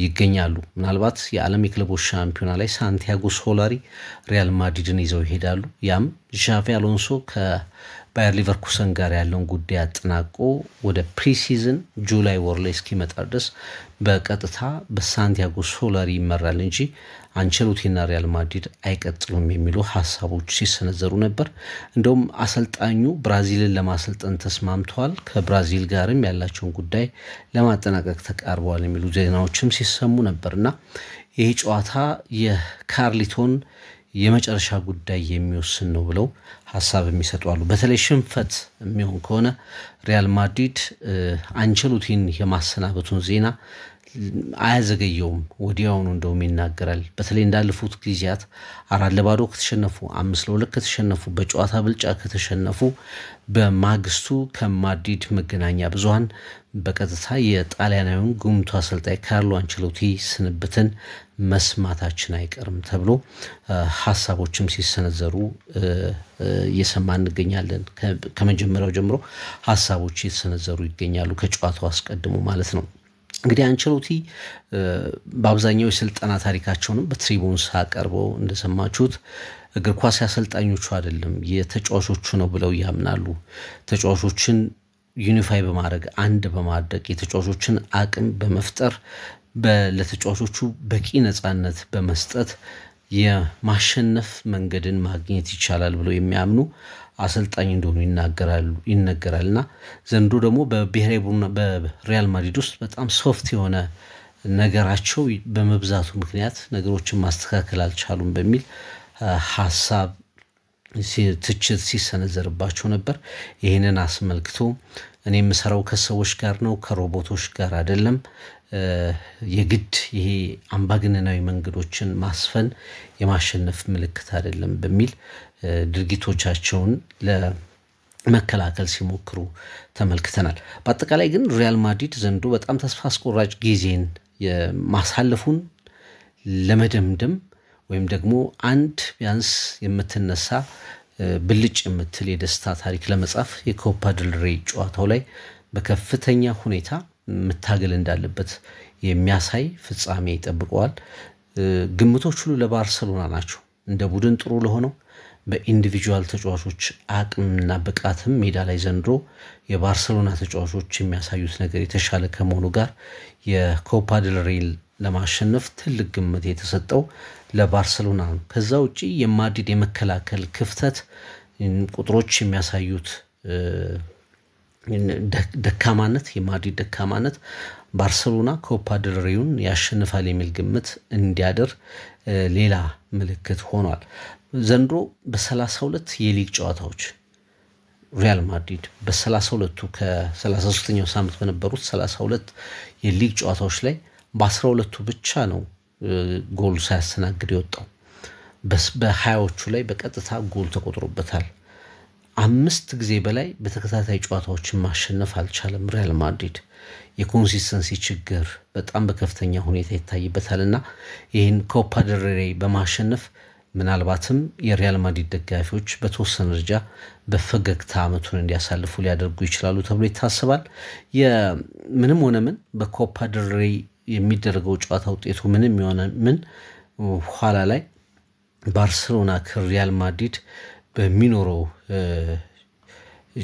Speaker 1: ይገኛሉ። ምናልባት የዓለም የክለቦች ሻምፒዮና ላይ ሳንቲያጎ ሶላሪ ሪያል ማድሪድን ይዘው ይሄዳሉ። ያም ዣቪ አሎንሶ ከባየር ሊቨርኩሰን ጋር ያለውን ጉዳይ አጠናቆ ወደ ፕሪሲዝን ጁላይ ወር ላይ እስኪመጣ ድረስ በቀጥታ በሳንቲያጎ ሶላሪ ይመራል እንጂ አንቸሎቲና ሪያል ማድሪድ አይቀጥሉም የሚሉ ሐሳቦች ሲሰነዘሩ ነበር። እንደውም አሰልጣኙ ብራዚልን ለማሰልጠን ተስማምተዋል፣ ከብራዚል ጋርም ያላቸውን ጉዳይ ለማጠናቀቅ ተቃርበዋል የሚሉ ዜናዎችም ሲሰሙ ነበርና ይሄ ጨዋታ የካርሊቶን የመጨረሻ ጉዳይ የሚወስን ነው ብለው ሐሳብ የሚሰጡአሉ። በተለይ ሽንፈት የሚሆን ከሆነ ሪያል ማድሪድ አንቸሎቲን የማሰናበቱን ዜና አያዘገየውም፣ ወዲያውኑ እንደውም ይናገራል። በተለይ እንዳለፉት ጊዜያት 4-0 ከተሸነፉ 5-2 ከተሸነፉ በጨዋታ ብልጫ ከተሸነፉ በማግስቱ ከማድሪድ መገናኛ ብዙሃን በቀጥታ የጣሊያናዊውን ጉምቱ አሰልጣኝ ካርሎ አንቸሎቲ ስንብትን መስማታችን አይቀርም ተብሎ ሐሳቦችም ሲሰነዘሩ እየሰማን እንገኛለን። ከመጀመሪያው ጀምሮ ሐሳቦች እየተሰነዘሩ ይገኛሉ፣ ከጨዋታው አስቀድሞ ማለት ነው። እንግዲህ አንቸሎቲ በአብዛኛው የስልጠና ታሪካቸውንም በትሪቡንስ አቀርበው እንደሰማችሁት እግር ኳስ አሰልጣኞቹ አይደለም የተጫዋቾቹ ነው ብለው ያምናሉ። ተጫዋቾችን ዩኒፋይ በማድረግ አንድ በማድረግ የተጫዋቾችን አቅም በመፍጠር ለተጫዋቾቹ በቂ ነፃነት በመስጠት የማሸነፍ መንገድን ማግኘት ይቻላል ብለው የሚያምኑ አሰልጣኝ እንደሆኑ ይነገራልና ዘንድሮ ደግሞ በብሔራዊ ቡድን በሪያል ማድሪድ ውስጥ በጣም ሶፍት የሆነ ነገራቸው በመብዛቱ ምክንያት ነገሮችን ማስተካከል አልቻሉም በሚል ሐሳብ ትችት ሲሰነዘርባቸው ነበር። ይሄንን አስመልክቶ እኔ የምሰራው ከሰዎች ጋር ነው ከሮቦቶች ጋር አይደለም፣ የግድ ይሄ አምባገነናዊ መንገዶችን ማስፈን የማሸነፍ ምልክት አይደለም በሚል ድርጊቶቻቸውን ለመከላከል ሲሞክሩ ተመልክተናል። በአጠቃላይ ግን ሪያል ማድሪድ ዘንድሮ በጣም ተስፋ አስቆራጭ ጊዜን ማሳለፉን ለመደምደም ወይም ደግሞ አንድ ቢያንስ የምትነሳ ብልጭ የምትል የደስታ ታሪክ ለመጻፍ የኮፓ ዴል ሬይ ጨዋታው ላይ በከፍተኛ ሁኔታ መታገል እንዳለበት የሚያሳይ ፍጻሜ ይጠብቀዋል። ግምቶች ሁሉ ለባርሰሎና ናቸው። እንደ ቡድን ጥሩ ለሆነው በኢንዲቪጁዋል ተጫዋቾች አቅምና ብቃትም ሜዳ ላይ ዘንድሮ የባርሰሎና ተጫዋቾች የሚያሳዩት ነገር የተሻለ ከመሆኑ ጋር የኮፓ ዴል ሬይ ለማሸነፍ ትልቅ ግምት የተሰጠው ለባርሰሎና ነው። ከዛ ውጪ የማድሪድ የመከላከል ክፍተት ቁጥሮች የሚያሳዩት ደካማነት የማድሪድ ደካማነት ባርሰሎና ኮፓ ዴል ሬይን ያሸንፋል የሚል ግምት እንዲያደር ሌላ ምልክት ሆኗል። ዘንድሮ በ32 የሊግ ጨዋታዎች ሪያል ማድሪድ በ32ቱ ከ33ኛው ሳምንት በነበሩት 32 የሊግ ጨዋታዎች ላይ በ12ቱ ብቻ ነው ጎል ሳያስተናግድ የወጣው። በ20ዎቹ ላይ በቀጥታ ጎል ተቆጥሮበታል። 5 ጊዜ በላይ በተከታታይ ጨዋታዎችን ማሸነፍ አልቻለም ሪያል ማድሪድ። የኮንሲስተንሲ ችግር በጣም በከፍተኛ ሁኔታ ይታይበታልና ይህን ኮፓ ዴል ሬይ በማሸነፍ ምናልባትም የሪያል ማድሪድ ደጋፊዎች በተወሰነ ደረጃ በፈገግታ ዓመቱን እንዲያሳልፉ ሊያደርጉ ይችላሉ ተብሎ ይታሰባል። ምንም ሆነ ምን በኮፓ ዴል ሬይ የሚደረገው ጨዋታ ውጤቱ ምንም ይሆን ምን ኋላ ላይ ባርሰሎና ከሪያል ማድሪድ በሚኖረው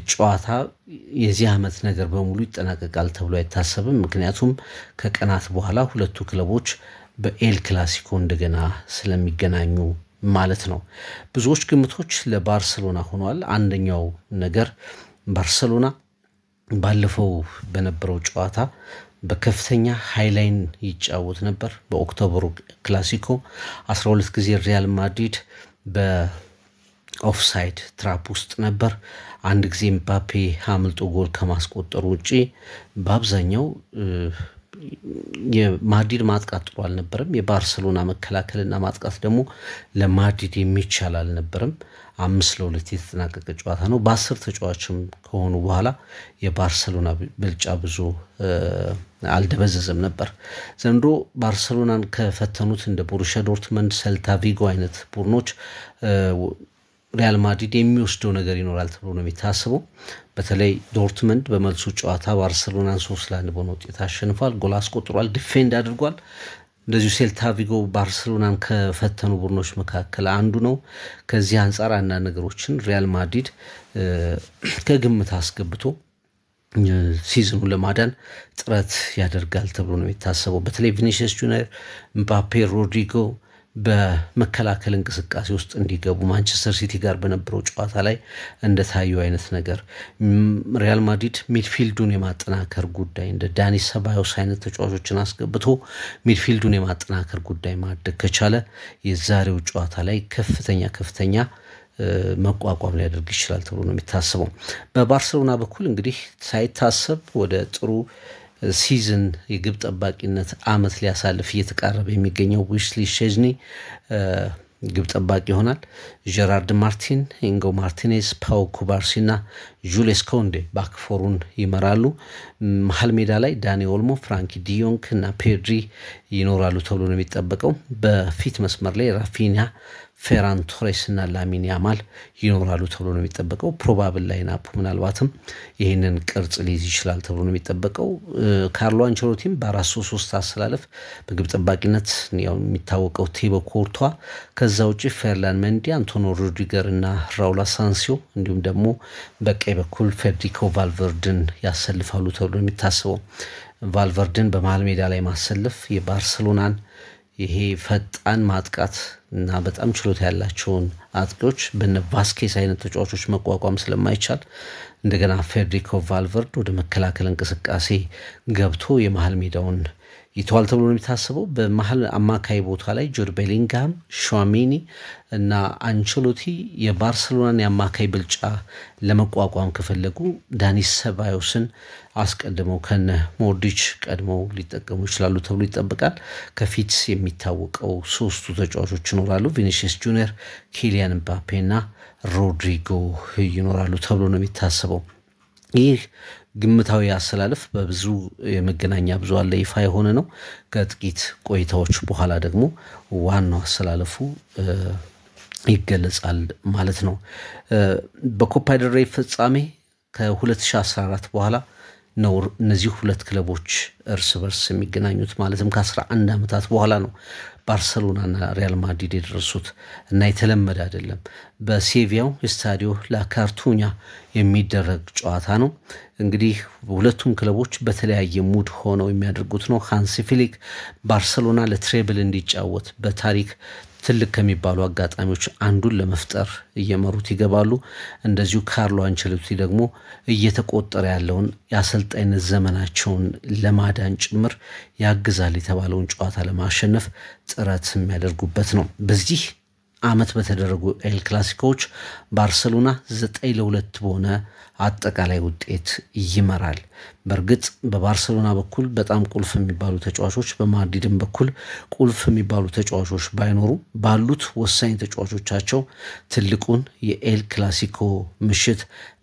Speaker 1: ጨዋታ የዚህ ዓመት ነገር በሙሉ ይጠናቀቃል ተብሎ አይታሰብም። ምክንያቱም ከቀናት በኋላ ሁለቱ ክለቦች በኤል ክላሲኮ እንደገና ስለሚገናኙ ማለት ነው። ብዙዎች ግምቶች ለባርሰሎና ሆኗል። አንደኛው ነገር ባርሰሎና ባለፈው በነበረው ጨዋታ በከፍተኛ ሃይላይን ይጫወት ነበር በኦክቶበር ክላሲኮ 12 ጊዜ ሪያል ማድሪድ በኦፍሳይድ ትራፕ ውስጥ ነበር አንድ ጊዜ ምባፔ አምልጦ ጎል ከማስቆጠሩ ውጪ በአብዛኛው የማድሪድ ማጥቃት ጥሩ አልነበረም የባርሴሎና መከላከልና ማጥቃት ደግሞ ለማድሪድ የሚቻል አልነበረም 5-2 የተጠናቀቀ ጨዋታ ነው በ10 ተጫዋቾችም ከሆኑ በኋላ የባርሴሎና ብልጫ ብዙ አልደበዘዘም ነበር ዘንድሮ ባርሴሎናን ከፈተኑት እንደ ቦሩሲያ ዶርትመንድ ሴልታ ቪጎ አይነት ቡድኖች ሪያል ማድሪድ የሚወስደው ነገር ይኖራል ተብሎ ነው የሚታሰበው በተለይ ዶርትመንድ በመልሱ ጨዋታ ባርሴሎናን 3-1 በሆነ ውጤት አሸንፏል ጎል አስቆጥሯል ዲፌንድ አድርጓል እንደዚሁ ሴልታ ቪጎ ባርሴሎናን ከፈተኑ ቡድኖች መካከል አንዱ ነው ከዚህ አንፃር አንዳንድ ነገሮችን ሪያል ማድሪድ ከግምት አስገብቶ ሲዝኑን ለማዳን ጥረት ያደርጋል ተብሎ ነው የሚታሰበው በተለይ ቪኒሲየስ ጁኒየር ምባፔ ሮድሪጎ በመከላከል እንቅስቃሴ ውስጥ እንዲገቡ ማንቸስተር ሲቲ ጋር በነበረው ጨዋታ ላይ እንደታየው አይነት ነገር ሪያል ማድሪድ ሚድፊልዱን የማጠናከር ጉዳይ እንደ ዳኒ ሰባዮስ አይነት ተጫዋቾችን አስገብቶ ሚድፊልዱን የማጠናከር ጉዳይ ማድረግ ከቻለ የዛሬው ጨዋታ ላይ ከፍተኛ መቋቋም ሊያደርግ ይችላል ተብሎ ነው የሚታሰበው በባርሴሎና በኩል እንግዲህ ሳይታሰብ ወደ ጥሩ ሲዝን የግብ ጠባቂነት አመት ሊያሳልፍ እየተቃረበ የሚገኘው ዊስሊ ሼዝኒ ግብ ጠባቂ ይሆናል ጀራርድ ማርቲን ኢንጎ ማርቲኔዝ ፓው ኩባርሲና ጁልስ ኮንዴ ባክፎሩን ይመራሉ መሃል ሜዳ ላይ ዳኒ ኦልሞ ፍራንኪ ዲዮንግ እና ፔድሪ ይኖራሉ ተብሎ ነው የሚጠበቀው በፊት መስመር ላይ ራፊኒያ ፌራን ቶሬስ እና ላሚን ያማል ይኖራሉ ተብሎ ነው የሚጠበቀው ፕሮባብል ላይንአፕ ምናልባትም ይሄንን ቅርጽ ሊይዝ ይችላል ተብሎ ነው የሚጠበቀው ካርሎ አንቸሎቲም በ4-3-3 አሰላለፍ በግብ ጠባቂነት ያው የሚታወቀው ቲቦ ኮርቷ ከዛው ውጪ ፌርላን መንዲ አንቶኒዮ ሩዲገር እና ራውል አሳንሲዮ እንዲሁም ደግሞ በቀይ በኩል ፌዴሪኮ ቫልቨርደን ያሰልፋሉ ተብሎ ነው የሚታሰበው ቫልቨርደን በመሃል ሜዳ ላይ ማሰለፍ የባርሴሎናን ይሄ ፈጣን ማጥቃት እና በጣም ችሎታ ያላቸውን አጥቂዎች በነ ቫስኬስ አይነት ተጫዋቾች መቋቋም ስለማይቻል እንደገና ፌዴሪኮ ቫልቨርደ ወደ መከላከል እንቅስቃሴ ገብቶ የመሃል ሜዳውን ይተዋል ተብሎ ነው የሚታሰበው በመሃል አማካይ ቦታ ላይ ጁድ ቤሊንጋም ሹዋሚኒ እና አንቸሎቲ የባርሴሎናን ያማካይ ብልጫ ለመቋቋም ከፈለጉ ዳኒ ሰባዮስን አስቀድመው ከነ ሞድሪች ቀድመው ሊጠቀሙ ይችላሉ ተብሎ ይጠበቃል ከፊት የሚታወቀው ሶስቱ ተጫዋቾች ይኖራሉ ቪኒሲየስ ጁኒየር ኪሊያን ምባፔና ሮድሪጎ ይኖራሉ ተብሎ ነው የሚታሰበው ይህ ግምታዊ አሰላለፍ በብዙ የመገናኛ ብዙሃን ላይ ይፋ የሆነ ነው ከጥቂት ቆይታዎች በኋላ ደግሞ ዋናው አሰላለፉ ይገለጻል ማለት ነው በኮፓ ዴል ሬይ ፍጻሜ ከ2014 በኋላ ነው እነዚህ ሁለት ክለቦች እርስ በርስ የሚገናኙት ማለትም ከ11 አመታት በኋላ ነው ባርሴሎናና ሪያል ማድሪድ የደረሱት እና የተለመደ አይደለም በሴቪያው ስታዲዮ ላካርቱኛ የሚደረግ ጨዋታ ነው እንግዲህ ሁለቱም ክለቦች በተለያየ ሙድ ሆነው የሚያደርጉት ነው ሃንሲ ፍሊክ ባርሴሎና ለትሬብል እንዲጫወት በታሪክ ትልቅ ከሚባሉ አጋጣሚዎች አንዱን ለመፍጠር እየመሩት ይገባሉ እንደዚሁ ካርሎ አንቸሎቲ ደግሞ እየተቆጠረ ያለውን ያሰልጣኝነት ዘመናቸውን ለማዳን ጭምር ያግዛል የተባለውን ጨዋታ ለማሸነፍ ጥረት የሚያደርጉበት ነው በዚህ አመት በተደረጉ ኤል ክላሲኮች ባርሴሎና 9-2 በሆነ አጠቃላይ ውጤት ይመራል በርግጥ በባርሴሎና በኩል በጣም ቁልፍ የሚባሉ ተጫዋቾች በማድሪድም በኩል ቁልፍ የሚባሉ ተጫዋቾች ባይኖሩ ባሉት ወሳኝ ተጫዋቾቻቸው ትልቁን የኤል ክላሲኮ ምሽት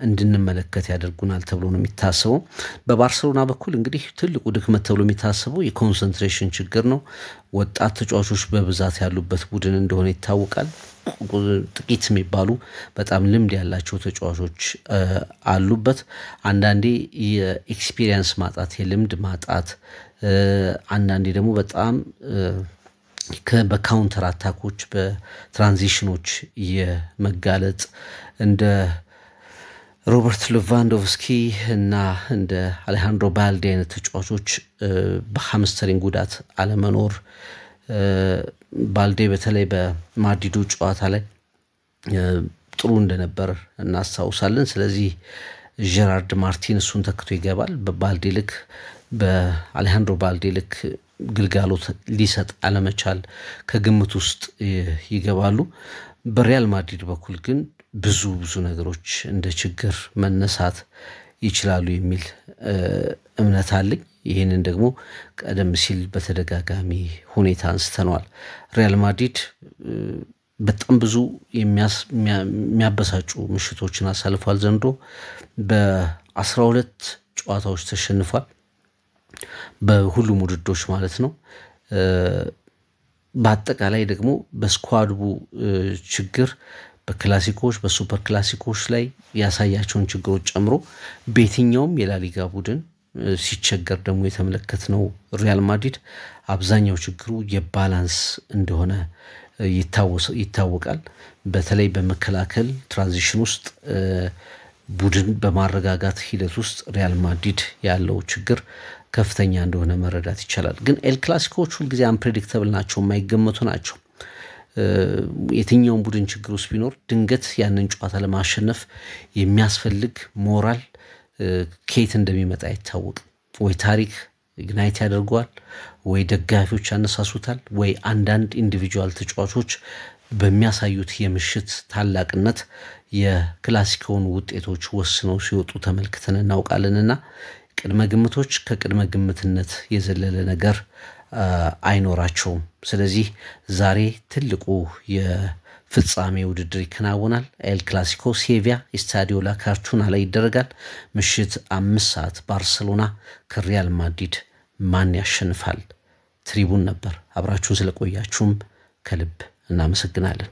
Speaker 1: እንድንመለከት ያደርጉናል ተብሎ ነው የሚታሰበው በባርሴሎና በኩል እንግዲህ ትልቁ ድክመት ተብሎ የሚታሰበው የኮንሰንትሬሽን ችግር ነው ወጣት ተጫዋቾች በብዛት ያሉበት ቡድን እንደሆነ ይታወቃል ጥቂት የሚባሉ በጣም ልምድ ያላቸው ተጫዋቾች አሉበት አንዳንዴ የኤክስፒሪየንስ ማጣት የልምድ ማጣት አንዳንዴ ደግሞ በጣም በካውንተር አታኮች በትራንዚሽኖች የመጋለጥ እንደ ሮበርት ሌቫንዶቭስኪ እና እንደ አሌሃንድሮ ባልዴ አይነት ተጫዋቾች በሃምስተሪንግ ጉዳት አለመኖር ባልዴ በተለይ በማድሪዱ ጨዋታ ላይ ጥሩ እንደነበር እናስታውሳለን ስለዚህ ጀራርድ ማርቲን እሱን ተክቶ ይገባል በባልዴ ልክ በአሌሃንድሮ ባልዴ ልክ ግልጋሎት ሊሰጥ አለመቻል ከግምት ውስጥ ይገባሉ። በሪያል ማድሪድ በኩል ግን ብዙ ነገሮች እንደ ችግር መነሳት ይችላሉ የሚል እምነት አለኝ። ይሄንን ደግሞ ቀደም ሲል በተደጋጋሚ ሁኔታ አንስተናል። ሪያል ማድሪድ በጣም ብዙ የሚያበሳጩ ምሽቶችን አሳልፏል። ዘንድሮ በ12 ጨዋታዎች ተሸንፏል፣ በሁሉም ውድድሮች ማለት ነው። በአጠቃላይ ደግሞ በስኳድቡ ችግር በክላሲኮች በሱፐር ክላሲኮች ላይ ያሳያቸውን ችግሮች ጨምሮ በየትኛውም የላሊጋ ቡድን ሲቸገር ደግሞ የተመለከትነው ሪያል ማድሪድ አብዛኛው ችግሩ የባላንስ እንደሆነ ይታወቃል። በተለይ በመከላከል ትራንዚሽን ውስጥ ቡድን በማረጋጋት ሂደት ውስጥ ሪያል ማድሪድ ያለው ችግር ከፍተኛ እንደሆነ መረዳት ይቻላል። ግን ኤል ክላሲኮች ሁሉ ጊዜ አንፕሬዲክተብል ናቸው፣ የማይገመቱ ናቸው። የትኛውም ቡድን ችግር ውስጥ ቢኖር ድንገት ያንን ጨዋታ ለማሸነፍ የሚያስፈልግ ሞራል ከየት እንደሚመጣ አይታወቅም። ወይ ታሪክ ኢግናይት ያደርገዋል፣ ወይ ደጋፊዎች ያነሳሱታል፣ ወይ አንዳንድ ኢንዲቪጁዋል ተጫዋቾች በሚያሳዩት የምሽት ታላቅነት የክላሲኮውን ውጤቶች ወስነው ሲወጡ ተመልክተን እናውቃለንና ቅድመ ግምቶች ከቅድመ ግምትነት የዘለለ ነገር አይኖራቸውም። ስለዚህ ዛሬ ትልቁ የፍጻሜ ውድድር ይከናወናል። ኤል ክላሲኮ ሴቪያ ስታዲዮ ላ ካርቱና ላይ ይደረጋል። ምሽት 5 ሰዓት ባርሴሎና ከሪያል ማድሪድ ማን ያሸንፋል? ትሪቡን ነበር። አብራችሁን ስለቆያችሁም ከልብ እናመሰግናለን።